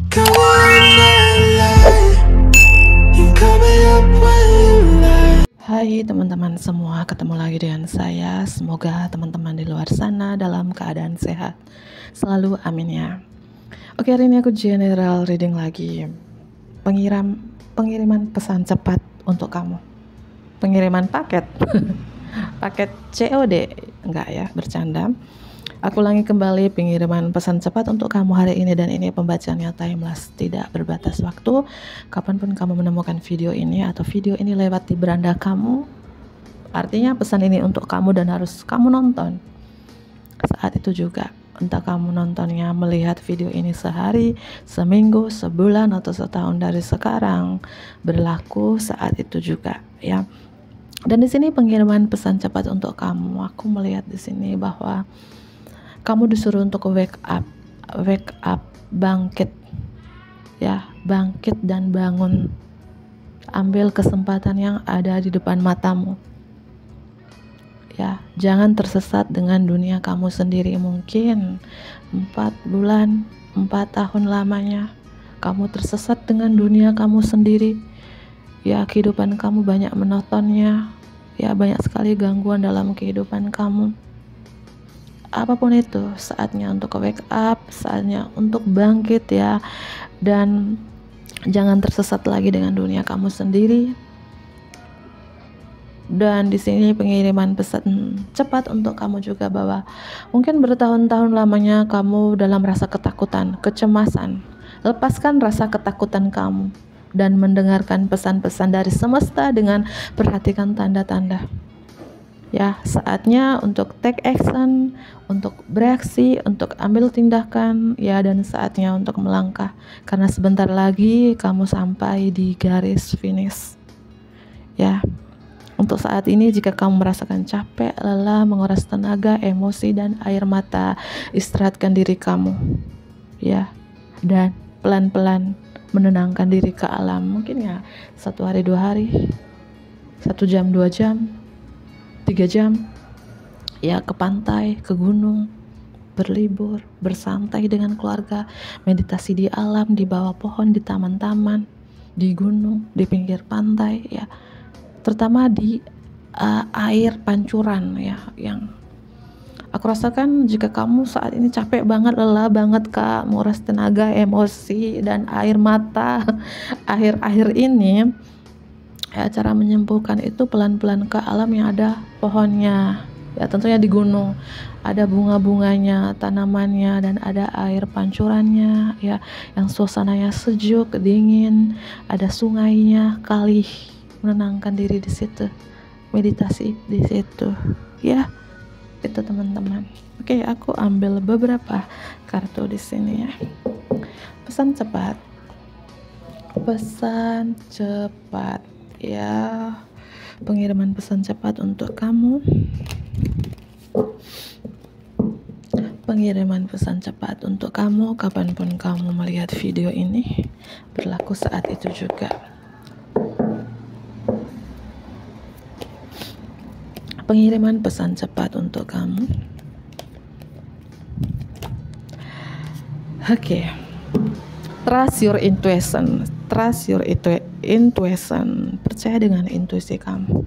Hai teman-teman semua, ketemu lagi dengan saya. Semoga teman-teman di luar sana dalam keadaan sehat selalu, amin ya. Oke, hari ini aku general reading lagi. Pengiriman pesan cepat untuk kamu. Pengiriman paket. Paket COD. Enggak ya, bercanda. Aku ulangi kembali, pengiriman pesan cepat untuk kamu hari ini, dan ini pembacaannya timeless, tidak berbatas waktu. Kapanpun kamu menemukan video ini atau video ini lewat di beranda kamu, artinya pesan ini untuk kamu dan harus kamu nonton saat itu juga. Entah kamu nontonnya melihat video ini sehari, seminggu, sebulan, atau setahun dari sekarang, berlaku saat itu juga ya. Dan di sini pengiriman pesan cepat untuk kamu. Aku melihat di sini bahwa kamu disuruh untuk wake up, bangkit ya, bangkit dan bangun. Ambil kesempatan yang ada di depan matamu ya, jangan tersesat dengan dunia kamu sendiri. Mungkin 4 bulan, 4 tahun lamanya kamu tersesat dengan dunia kamu sendiri ya. Kehidupan kamu banyak menontonnya ya, banyak sekali gangguan dalam kehidupan kamu. Apapun itu, saatnya untuk wake up, saatnya untuk bangkit ya, dan jangan tersesat lagi dengan dunia kamu sendiri. Dan di sini pengiriman pesan cepat untuk kamu juga, bahwa mungkin bertahun-tahun lamanya kamu dalam rasa ketakutan, kecemasan. Lepaskan rasa ketakutan kamu dan mendengarkan pesan-pesan dari semesta dengan perhatikan tanda-tanda. Ya, saatnya untuk take action, untuk bereaksi, untuk ambil tindakan ya, dan saatnya untuk melangkah, karena sebentar lagi kamu sampai di garis finish ya. Untuk saat ini, jika kamu merasakan capek, lelah, menguras tenaga, emosi, dan air mata, istirahatkan diri kamu ya, dan pelan-pelan menenangkan diri ke alam. Mungkin ya 1 hari 2 hari, 1 jam 2 jam, 3 jam ya, ke pantai, ke gunung, berlibur, bersantai dengan keluarga, meditasi di alam, di bawah pohon, di taman-taman, di gunung, di pinggir pantai ya, terutama di air pancuran ya, yang aku rasakan. Jika kamu saat ini capek banget, lelah banget Kak, menguras tenaga, emosi, dan air mata akhir-akhir ini ya, cara menyembuhkan itu pelan-pelan ke alam yang ada pohonnya ya, tentunya di gunung ada bunga-bunganya, tanamannya, dan ada air pancurannya ya, yang suasananya sejuk, dingin, ada sungainya, kali, menenangkan diri di situ, meditasi di situ ya, itu teman-teman. Oke, aku ambil beberapa kartu di sini ya. Pesan cepat ya, pengiriman pesan cepat untuk kamu. Pengiriman pesan cepat untuk kamu kapanpun kamu melihat video ini, berlaku saat itu juga. Pengiriman pesan cepat untuk kamu. Oke. Trust your intuition. Trust your intuition. Percaya dengan intuisi kamu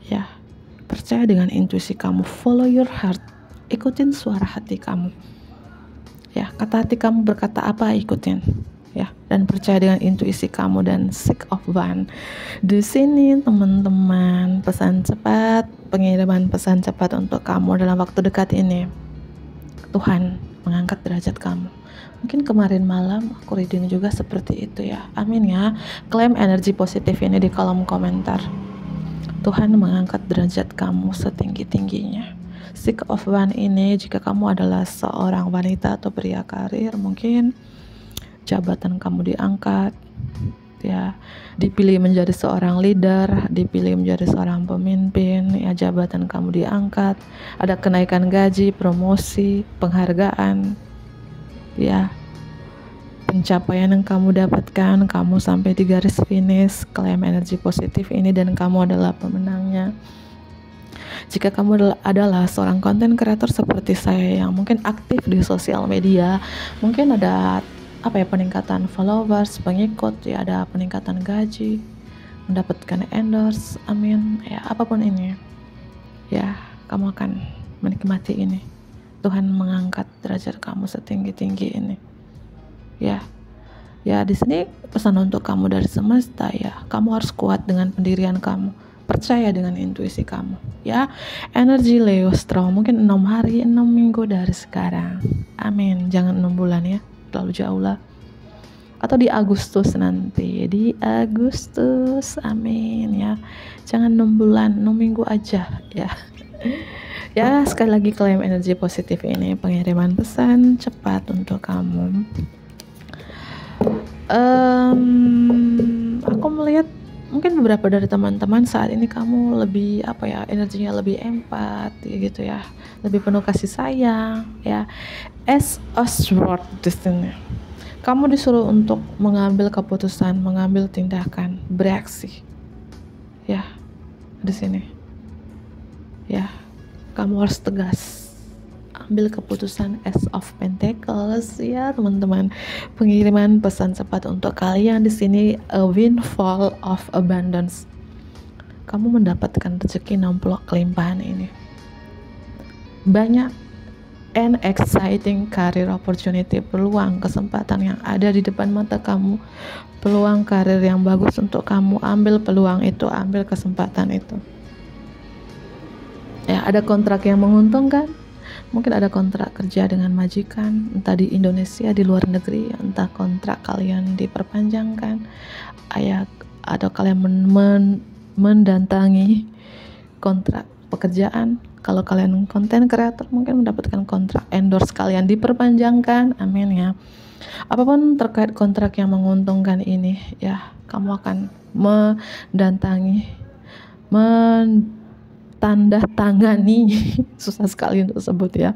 ya, percaya dengan intuisi kamu. Follow your heart. Ikutin suara hati kamu ya, kata hati kamu berkata apa, ikutin ya, dan percaya dengan intuisi kamu. Dan seek of one di sini teman-teman, pesan cepat, pengiriman pesan cepat untuk kamu dalam waktu dekat ini. Tuhan mengangkat derajat kamu. Mungkin kemarin malam aku reading juga seperti itu ya, amin ya. Klaim energi positif ini di kolom komentar. Tuhan mengangkat derajat kamu setinggi-tingginya. Seek of one ini, jika kamu adalah seorang wanita atau pria karir, mungkin jabatan kamu diangkat ya, dipilih menjadi seorang leader, dipilih menjadi seorang pemimpin ya, jabatan kamu diangkat, ada kenaikan gaji, promosi, penghargaan ya, pencapaian yang kamu dapatkan, kamu sampai di garis finish. Klaim energi positif ini dan kamu adalah pemenangnya. Jika kamu adalah seorang content creator seperti saya yang mungkin aktif di sosial media, mungkin ada peningkatan followers, pengikut, ya ada peningkatan gaji, mendapatkan endorse, amin, ya apapun ini, ya kamu akan menikmati ini. Tuhan mengangkat derajat kamu setinggi-tinggi ini, ya di sini pesan untuk kamu dari semesta, ya kamu harus kuat dengan pendirian kamu, percaya dengan intuisi kamu, ya. Energi Leo strong, mungkin 6 hari 6 minggu dari sekarang, amin, jangan 6 bulan ya, terlalu jauh lah. Atau di Agustus nanti, di Agustus, amin ya, jangan 6 bulan, 6 minggu aja ya. Ya sekali lagi klaim energi positif ini, pengiriman pesan cepat untuk kamu. Aku melihat mungkin beberapa dari teman-teman saat ini kamu lebih energinya lebih empat gitu ya, lebih penuh kasih sayang ya. As a sword di sini, kamu disuruh untuk mengambil keputusan, mengambil tindakan, bereaksi ya di sini ya. Kamu harus tegas ambil keputusan. Ace of Pentacles ya teman-teman, pengiriman pesan cepat untuk kalian di sini, a windfall of abundance. Kamu mendapatkan rezeki nomplok kelimpahan ini, banyak and exciting career opportunity, peluang kesempatan yang ada di depan mata kamu, peluang karir yang bagus untuk kamu. Ambil peluang itu, ambil kesempatan itu ya. Ada kontrak yang menguntungkan, mungkin ada kontrak kerja dengan majikan, entah di Indonesia, di luar negeri, entah kontrak kalian diperpanjangkan, atau kalian mendatangi kontrak pekerjaan. Kalau kalian content creator, mungkin mendapatkan kontrak endorse kalian diperpanjangkan, amin ya. Apapun terkait kontrak yang menguntungkan ini ya, kamu akan mendatangi, tanda tangani susah sekali untuk sebut ya,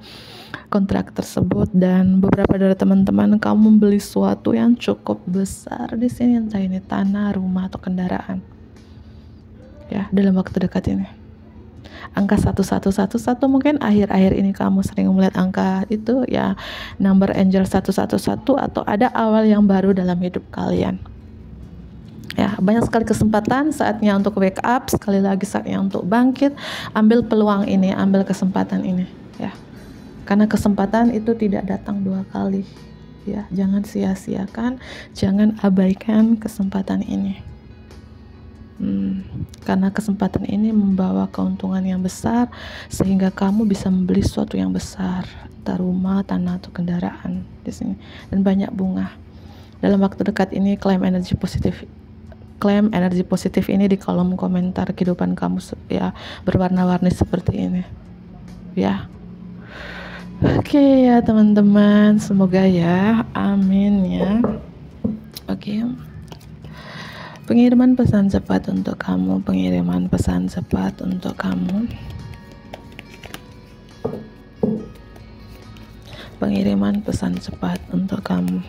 kontrak tersebut. Dan beberapa dari teman-teman kamu membeli sesuatu yang cukup besar di sini, entah ini tanah, rumah atau kendaraan ya dalam waktu dekat ini. Angka 1111 mungkin akhir-akhir ini kamu sering melihat angka itu ya, number angel 111, atau ada awal yang baru dalam hidup kalian. Ya, banyak sekali kesempatan, saatnya untuk wake up, sekali lagi saatnya untuk bangkit, ambil peluang ini, ambil kesempatan ini ya. Karena kesempatan itu tidak datang 2 kali ya, jangan sia-siakan, jangan abaikan kesempatan ini. Karena kesempatan ini membawa keuntungan yang besar, sehingga kamu bisa membeli sesuatu yang besar, entah rumah, tanah atau kendaraan di sini, dan banyak bunga. Dalam waktu dekat ini klaim energi positif ini di kolom komentar kehidupan kamu ya, berwarna-warni seperti ini ya. Oke ya teman-teman, semoga ya, amin ya. Oke. Pengiriman pesan cepat untuk kamu, pengiriman pesan cepat untuk kamu, pengiriman pesan cepat untuk kamu.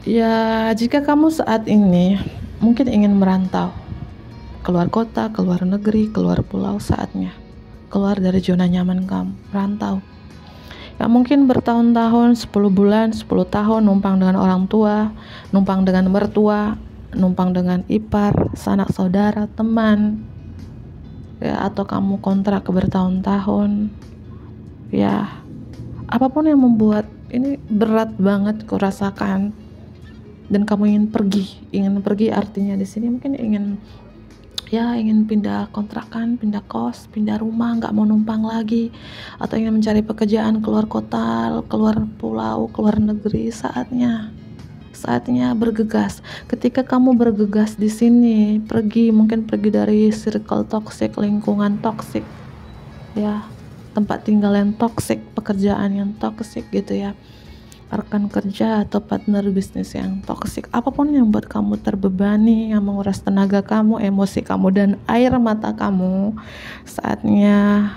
Ya, jika kamu saat ini mungkin ingin merantau, keluar kota, keluar negeri, keluar pulau, saatnya keluar dari zona nyaman kamu, merantau. Ya mungkin bertahun-tahun, 10 bulan, 10 tahun numpang dengan orang tua, numpang dengan mertua, numpang dengan ipar, sanak saudara, teman ya, atau kamu kontrak bertahun-tahun ya. Apapun yang membuat ini berat banget kurasakan, dan kamu ingin pergi artinya di sini mungkin ingin pindah kontrakan, pindah kos, pindah rumah, nggak mau numpang lagi, atau ingin mencari pekerjaan keluar kota, keluar pulau, keluar negeri. Saatnya bergegas. Ketika kamu bergegas di sini, mungkin pergi dari circle toxic, lingkungan toxic ya, tempat tinggal yang toxic, pekerjaan yang toxic gitu ya, rekan kerja atau partner bisnis yang toksik, apapun yang buat kamu terbebani, yang menguras tenaga kamu, emosi kamu, dan air mata kamu, saatnya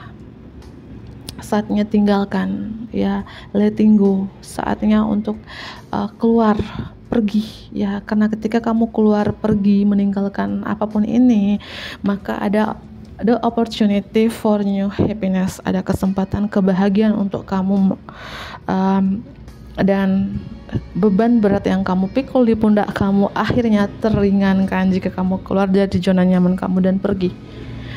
tinggalkan ya, letting go, saatnya untuk keluar, pergi ya. Karena ketika kamu keluar, pergi, meninggalkan apapun ini, maka ada The opportunity for new happiness, ada kesempatan kebahagiaan untuk kamu, dan beban berat yang kamu pikul di pundak kamu akhirnya teringankan jika kamu keluar dari zona nyaman kamu dan pergi.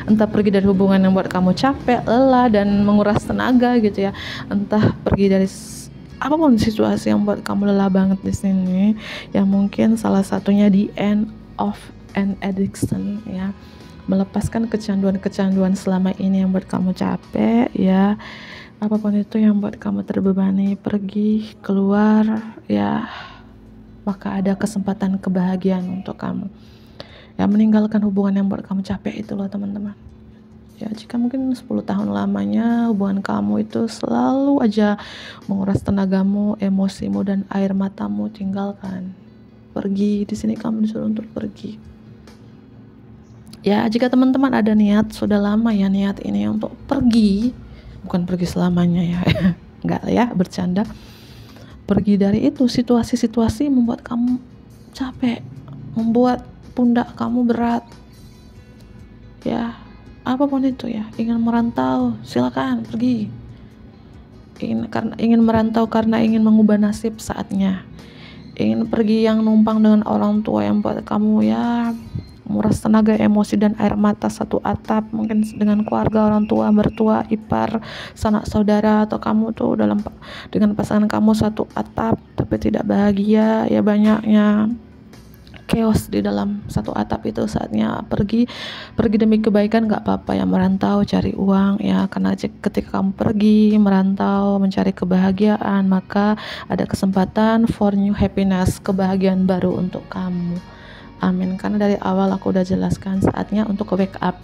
Entah pergi dari hubungan yang buat kamu capek, lelah, dan menguras tenaga gitu ya. Entah pergi dari apapun situasi yang buat kamu lelah banget di sini. Yang mungkin salah satunya the end of an addiction ya. Melepaskan kecanduan-kecanduan selama ini yang buat kamu capek ya. Apapun itu yang buat kamu terbebani, pergi, keluar ya. Maka ada kesempatan kebahagiaan untuk kamu. Ya, meninggalkan hubungan yang buat kamu capek itu loh teman-teman. Ya, jika mungkin 10 tahun lamanya hubungan kamu itu selalu aja menguras tenagamu, emosimu, dan air matamu, tinggalkan. Pergi, di sini kamu disuruh untuk pergi. Ya, jika teman-teman ada niat, sudah lama ya niat ini untuk pergi, bukan pergi selamanya ya, enggak ya, bercanda. Pergi dari itu, situasi-situasi membuat kamu capek, membuat pundak kamu berat. Ya, apapun itu ya, ingin merantau, silakan pergi. Ingin merantau karena ingin mengubah nasib, saatnya. Ingin pergi yang numpang dengan orang tua yang buat kamu ya menguras tenaga, emosi, dan air mata satu atap, mungkin dengan keluarga, orang tua, mertua, ipar, sanak saudara, atau kamu tuh dengan pasangan kamu satu atap tapi tidak bahagia ya, banyaknya chaos di dalam satu atap itu. Saatnya pergi demi kebaikan, nggak apa-apa ya, merantau cari uang ya, karena ketika kamu pergi merantau mencari kebahagiaan, maka ada kesempatan for new happiness, kebahagiaan baru untuk kamu. Amin. Karena dari awal aku udah jelaskan, saatnya untuk wake up,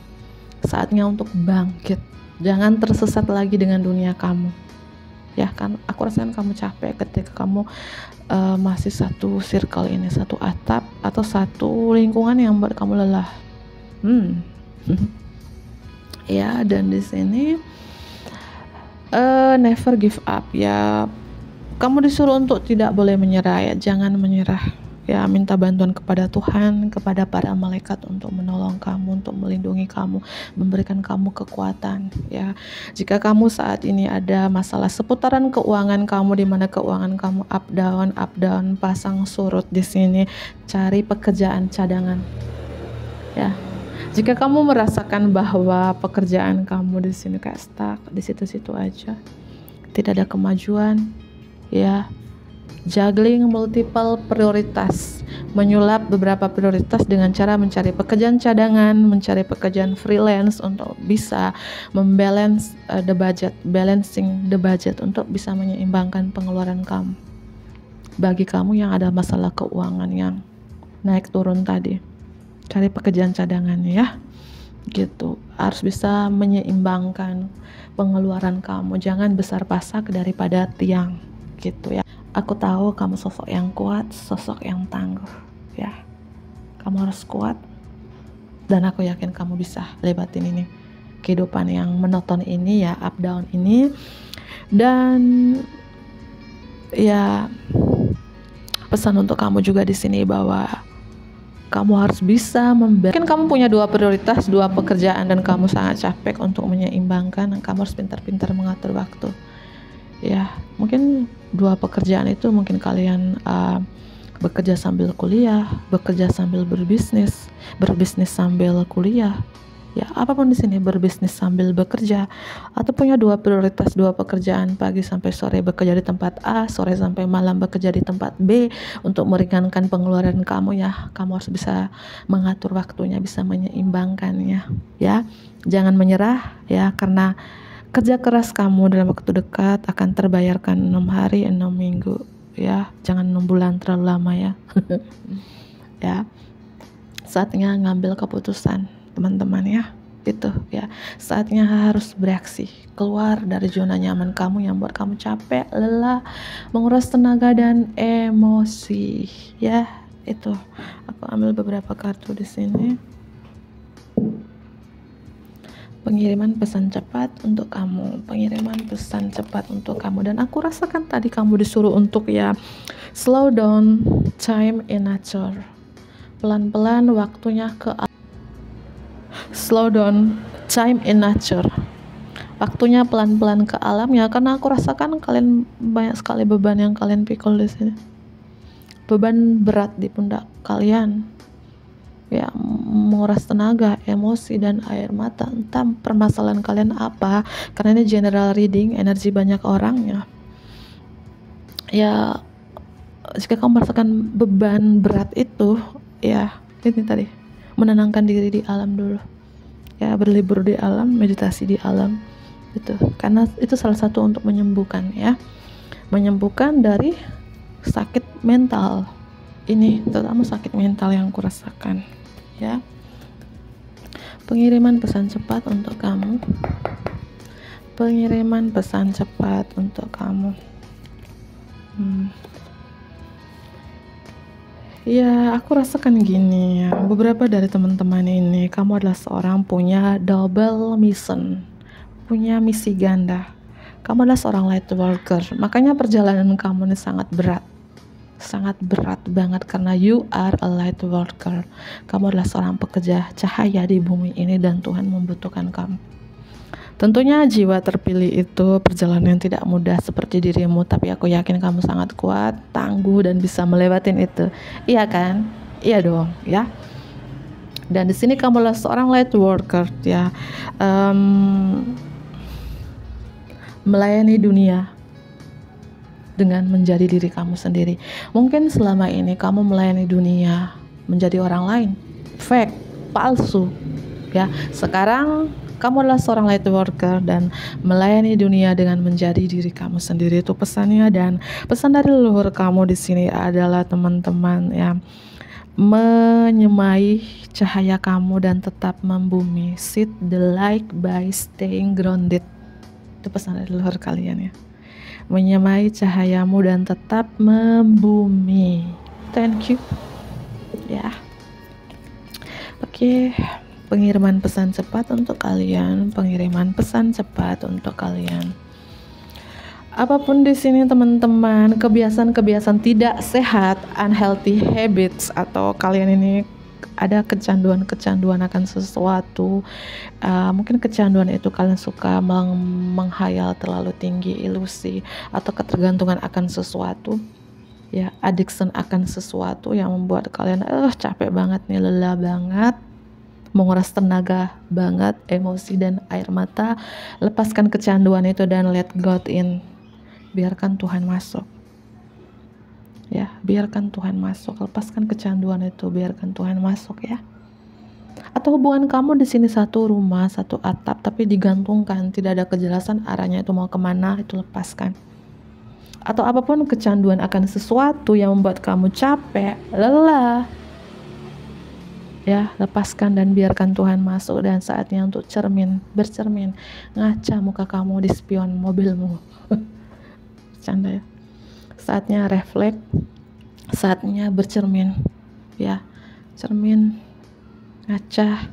saatnya untuk bangkit. Jangan tersesat lagi dengan dunia kamu. Ya kan, aku rasakan kamu capek ketika kamu masih satu circle ini, satu atap atau satu lingkungan yang buat kamu lelah. Ya, dan di sini never give up ya. Kamu disuruh untuk tidak boleh menyerah ya, jangan menyerah. Ya, minta bantuan kepada Tuhan, kepada para malaikat untuk menolong kamu, untuk melindungi kamu, memberikan kamu kekuatan ya. Jika kamu saat ini ada masalah seputaran keuangan kamu, di mana keuangan kamu up down, pasang surut di sini, cari pekerjaan cadangan. Ya. Jika kamu merasakan bahwa pekerjaan kamu di sini kayak stuck, di situ-situ aja, tidak ada kemajuan, ya. Juggling multiple prioritas, menyulap beberapa prioritas dengan cara mencari pekerjaan cadangan, mencari pekerjaan freelance untuk bisa membalance balancing the budget, untuk bisa menyeimbangkan pengeluaran kamu. Bagi kamu yang ada masalah keuangan yang naik turun tadi, cari pekerjaan cadangan ya, gitu. Harus bisa menyeimbangkan pengeluaran kamu, jangan besar pasak daripada tiang, gitu ya. Aku tahu kamu sosok yang kuat, sosok yang tangguh ya. Kamu harus kuat, dan aku yakin kamu bisa lewatin ini, kehidupan yang monoton ini ya, up down ini. Dan ya, pesan untuk kamu juga di sini bahwa kamu harus bisa mungkin kamu punya 2 prioritas, 2 pekerjaan, dan kamu sangat capek untuk menyeimbangkan. Kamu harus pintar-pintar mengatur waktu. Ya, mungkin 2 pekerjaan itu mungkin kalian bekerja sambil kuliah, bekerja sambil berbisnis sambil kuliah. Ya, apapun di sini, berbisnis sambil bekerja, atau punya 2 prioritas, 2 pekerjaan, pagi sampai sore bekerja di tempat A, sore sampai malam bekerja di tempat B untuk meringankan pengeluaran kamu ya. Kamu harus bisa mengatur waktunya, bisa menyeimbangkannya ya. Jangan menyerah ya, karena kerja keras kamu dalam waktu dekat akan terbayarkan 6 hari 6 minggu ya. Jangan 6 bulan, terlalu lama ya. Ya, saatnya ngambil keputusan teman-teman ya. Itu ya, saatnya harus bereaksi, keluar dari zona nyaman kamu yang buat kamu capek, lelah, menguras tenaga dan emosi ya. Itu aku ambil beberapa kartu di sini. Pengiriman pesan cepat untuk kamu, pengiriman pesan cepat untuk kamu. Dan aku rasakan tadi kamu disuruh untuk ya, slow down time in nature, pelan-pelan waktunya ke slow down time in nature, waktunya pelan-pelan ke alam ya, karena aku rasakan kalian banyak sekali beban yang kalian pikul di sini, beban berat di pundak kalian ya, menguras tenaga, emosi, dan air mata. Entah permasalahan kalian apa, karena ini general reading, energi banyak orang ya. Jika kamu merasakan beban berat itu ya, ini tadi, menenangkan diri di alam dulu ya, berlibur di alam, meditasi di alam itu, karena itu salah satu untuk menyembuhkan ya, menyembuhkan dari sakit mental ini, terutama sakit mental yang aku rasakan ya. Pengiriman pesan cepat untuk kamu, pengiriman pesan cepat untuk kamu. Ya, aku rasakan gini ya, beberapa dari teman-teman ini, kamu adalah seorang punya double mission, punya misi ganda. Kamu adalah seorang light worker, makanya perjalanan kamu ini sangat berat banget, karena you are a light worker. Kamu adalah seorang pekerja cahaya di bumi ini, dan Tuhan membutuhkan kamu. Tentunya jiwa terpilih itu perjalanan yang tidak mudah seperti dirimu, tapi aku yakin kamu sangat kuat, tangguh, dan bisa melewatin itu. Iya kan? Iya dong ya. Dan di sini kamu adalah seorang light worker ya, melayani dunia dengan menjadi diri kamu sendiri. Mungkin selama ini kamu melayani dunia menjadi orang lain, fake, palsu ya. Sekarang kamu adalah seorang light worker dan melayani dunia dengan menjadi diri kamu sendiri. Itu pesannya, dan pesan dari leluhur kamu di sini adalah teman-teman ya, menyemai cahaya kamu dan tetap membumi. Seek the light by staying grounded. Itu pesan dari leluhur kalian ya, menyemai cahayamu dan tetap membumi. Thank you ya. Oke, pengiriman pesan cepat untuk kalian, pengiriman pesan cepat untuk kalian. Apapun di sini teman-teman, kebiasaan-kebiasaan tidak sehat, unhealthy habits, atau kalian ini ada kecanduan akan sesuatu, mungkin kecanduan itu kalian suka menghayal terlalu tinggi, ilusi, atau ketergantungan akan sesuatu ya, addiction akan sesuatu yang membuat kalian capek banget nih, lelah banget, menguras tenaga banget, emosi dan air mata. Lepaskan kecanduan itu dan let God in, biarkan Tuhan masuk ya, biarkan Tuhan masuk. Lepaskan kecanduan itu, biarkan Tuhan masuk ya. Atau hubungan kamu di sini satu rumah, satu atap, tapi digantungkan, tidak ada kejelasan arahnya itu mau kemana, itu lepaskan. Atau apapun kecanduan akan sesuatu yang membuat kamu capek, lelah ya, lepaskan dan biarkan Tuhan masuk. Dan saatnya untuk bercermin, ngaca muka kamu di spion mobilmu. Canda ya. Saatnya refleks, saatnya bercermin ya, cermin, ngaca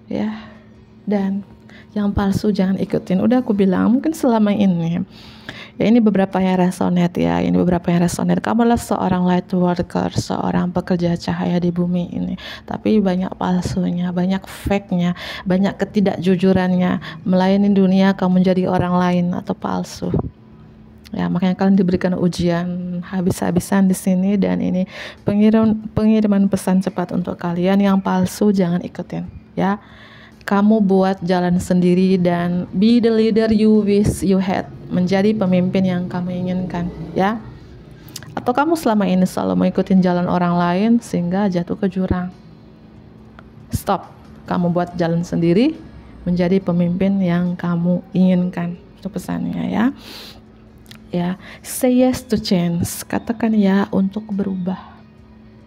ya. Dan yang palsu jangan ikutin. Udah aku bilang, mungkin selama ini ya, ini beberapa yang resonate ya, ini beberapa yang resonate. Kamu adalah seorang light worker, seorang pekerja cahaya di bumi ini, tapi banyak palsunya, banyak fake-nya, banyak ketidakjujurannya. Melayani dunia kamu menjadi orang lain atau palsu ya, makanya kalian diberikan ujian habis-habisan di sini. Dan ini pengiriman pesan cepat untuk kalian. Yang palsu jangan ikutin ya. Kamu buat jalan sendiri dan be the leader you wish you had, menjadi pemimpin yang kamu inginkan ya. Atau kamu selama ini selalu mengikutin jalan orang lain sehingga jatuh ke jurang. Stop, kamu buat jalan sendiri, menjadi pemimpin yang kamu inginkan. Itu pesannya ya. Ya, say yes to change. Katakan ya untuk berubah.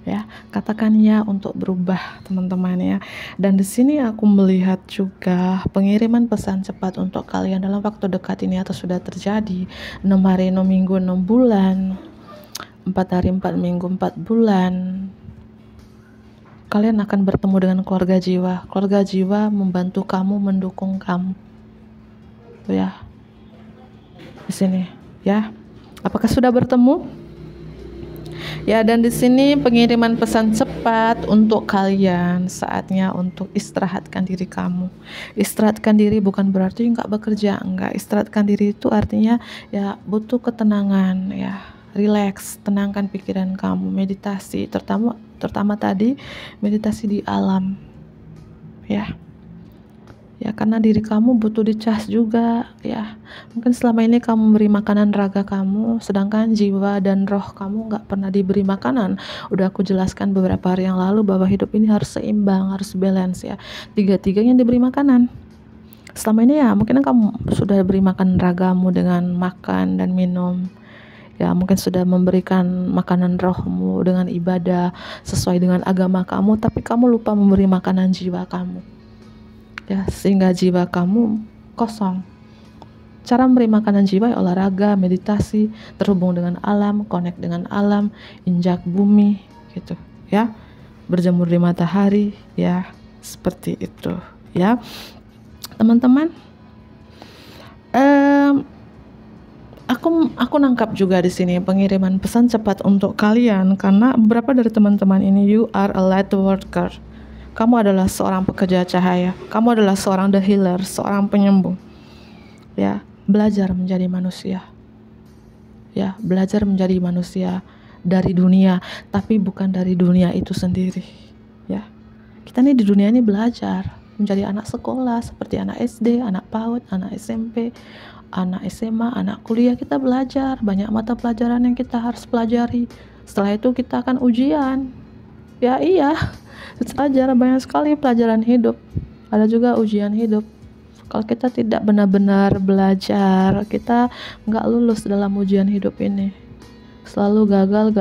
Ya, katakan ya untuk berubah, teman-teman ya. Dan di sini aku melihat juga pengiriman pesan cepat untuk kalian dalam waktu dekat ini atau sudah terjadi. 6 hari, 6 minggu, 6 bulan, 4 hari, 4 minggu, 4 bulan. Kalian akan bertemu dengan keluarga jiwa. Keluarga jiwa membantu kamu, mendukung kamu. Ya. Di sini. Ya, apakah sudah bertemu? Ya, dan di sini pengiriman pesan cepat untuk kalian. Saatnya untuk istirahatkan diri kamu. Istirahatkan diri bukan berarti nggak bekerja, enggak. Istirahatkan diri itu artinya ya butuh ketenangan, ya. Relax, tenangkan pikiran kamu, meditasi, terutama tadi meditasi di alam, ya. Ya, karena diri kamu butuh dicas juga, ya. Mungkin selama ini kamu beri makanan raga kamu, sedangkan jiwa dan roh kamu nggak pernah diberi makanan. Udah aku jelaskan beberapa hari yang lalu bahwa hidup ini harus seimbang, harus balance, ya. Tiga-tiganya diberi makanan. Selama ini ya mungkin kamu sudah beri makan ragamu dengan makan dan minum. Ya, mungkin sudah memberikan makanan rohmu dengan ibadah sesuai dengan agama kamu, tapi kamu lupa memberi makanan jiwa kamu. Ya, sehingga jiwa kamu kosong. Cara memberi makanan jiwa ya olahraga, meditasi, terhubung dengan alam, connect dengan alam, injak bumi gitu, ya. Berjemur di matahari, ya, seperti itu, ya. Teman-teman, aku nangkap juga di sini pengiriman pesan cepat untuk kalian karena beberapa dari teman-teman ini you are a light worker. Kamu adalah seorang pekerja cahaya. Kamu adalah seorang the healer, seorang penyembuh. Ya, belajar menjadi manusia. Ya, belajar menjadi manusia dari dunia, tapi bukan dari dunia itu sendiri. Ya, kita nih di dunia ini belajar menjadi anak sekolah seperti anak SD, anak PAUD, anak SMP, anak SMA, anak kuliah. Kita belajar banyak mata pelajaran yang kita harus pelajari. Setelah itu kita akan ujian. Ya iya, belajar banyak sekali pelajaran hidup. Ada juga ujian hidup. Kalau kita tidak benar-benar belajar, kita nggak lulus dalam ujian hidup ini. Selalu gagal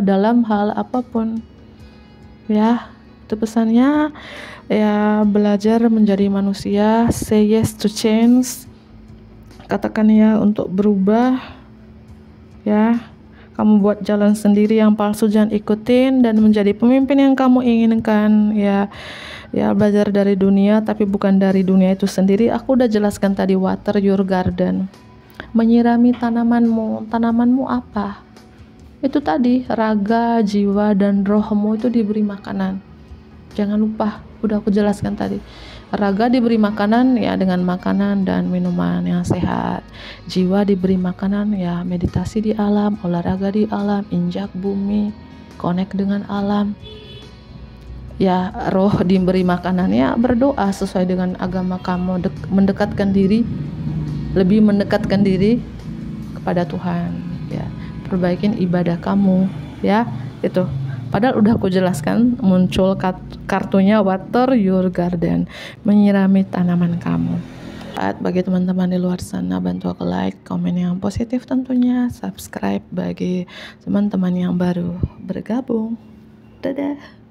dalam hal apapun. Ya, itu pesannya. Ya, belajar menjadi manusia. Say yes to change. Katakan ya untuk berubah. Ya, kamu buat jalan sendiri yang palsu jangan ikutin, dan menjadi pemimpin yang kamu inginkan. Ya, belajar dari dunia tapi bukan dari dunia itu sendiri. Aku udah jelaskan tadi, water your garden. Menyirami tanamanmu apa? Itu tadi, raga, jiwa, dan rohmu itu diberi makanan. Jangan lupa, udah aku jelaskan tadi. Raga diberi makanan ya dengan makanan dan minuman yang sehat. Jiwa diberi makanan ya meditasi di alam, olahraga di alam, injak bumi, connect dengan alam. Ya, roh diberi makanan ya berdoa sesuai dengan agama kamu, lebih mendekatkan diri kepada Tuhan, ya. Perbaikin ibadah kamu, ya. Itu. Padahal udah aku jelaskan, muncul kartunya water your garden, menyirami tanaman kamu. Bagi teman-teman di luar sana, bantu aku like, komen yang positif tentunya, subscribe bagi teman-teman yang baru bergabung. Dadah.